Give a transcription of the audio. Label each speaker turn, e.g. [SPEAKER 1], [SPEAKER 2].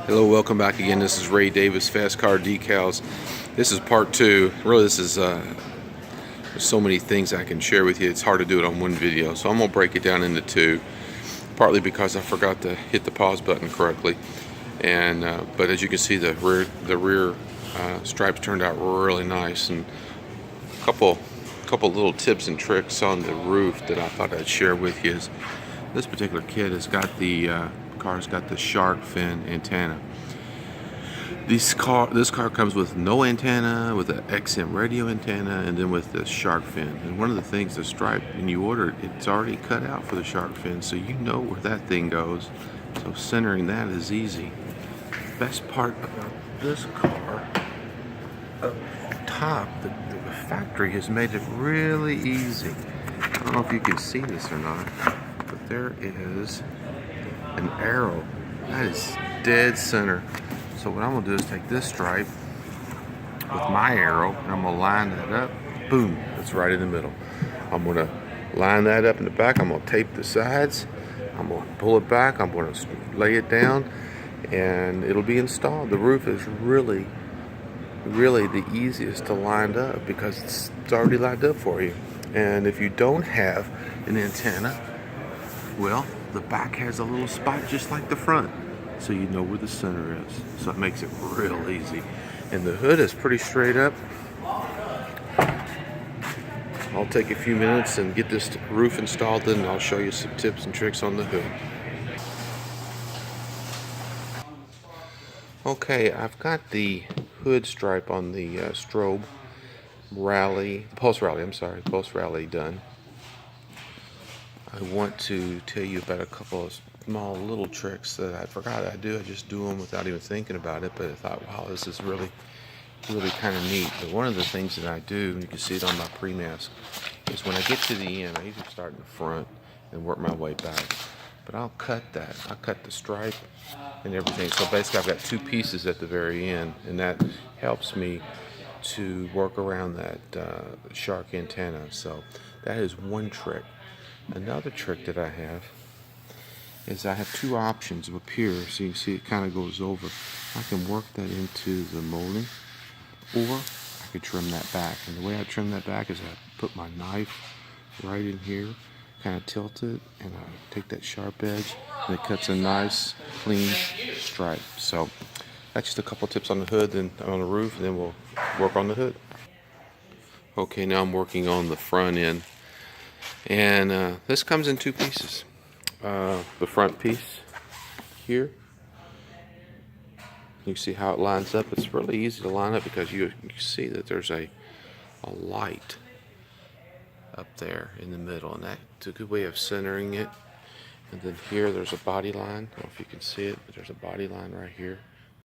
[SPEAKER 1] Hello, welcome back again. This is Ray Davis, Fast Car Decals. This is part two. Really, this is there's so many things I can share with you. It's hard to do it on one video, so I'm gonna break it down into two. Partly because I forgot to hit the pause button correctly, and but as you can see, the rear stripes turned out really nice, and a couple little tips and tricks on the roof that I thought I'd share with you. Is this particular kit has got the car's got the shark fin antenna. This car comes with no antenna, with an XM radio antenna, and then with the shark fin. And one of the things, the stripe, when you order it, it's already cut out for the shark fin, so you know where that thing goes. So centering that is easy. Best part about this car, up top, the factory has made it really easy. I don't know if you can see this or not, but there is an arrow that is dead center. So what I'm going to do is take this stripe with my arrow and I'm going to line that up. Boom, it's right in the middle. I'm going to line that up in the back. I'm going to tape the sides. I'm going to pull it back. I'm going to lay it down and it'll be installed. The roof is really the easiest to line up because it's already lined up for you. And if you don't have an antenna, well, the back has a little spot just like the front, so you know where the center is. So it makes it real easy. And the hood is pretty straight up. I'll take a few minutes and get this roof installed, then I'll show you some tips and tricks on the hood. Okay, I've got the hood stripe on the Strobe Pulse Rally done. I want to tell you about a couple of small little tricks that I forgot I do. I just do them without even thinking about it, but I thought, wow, this is really kind of neat. But one of the things that I do, and you can see it on my pre-mask, is when I get to the end, I usually start in the front and work my way back. But I'll cut that. I'll cut the stripe and everything. So basically I've got two pieces at the very end, and that helps me to work around that shark antenna. So that is one trick. Another trick that I have is I have two options up here. So you can see it kind of goes over. I can work that into the molding, or I could trim that back. And the way I trim that back is I put my knife right in here, kind of tilt it, and I take that sharp edge, and it cuts a nice, clean stripe. So that's just a couple tips on the hood and on the roof, and then we'll work on the hood. Okay, now I'm working on the front end. And this comes in two pieces. The front piece here, you see how it lines up. It's really easy to line up because you can see that there's a light up there in the middle, and that's a good way of centering it. And then here there's a body line. I don't know if you can see it, but there's a body line right here.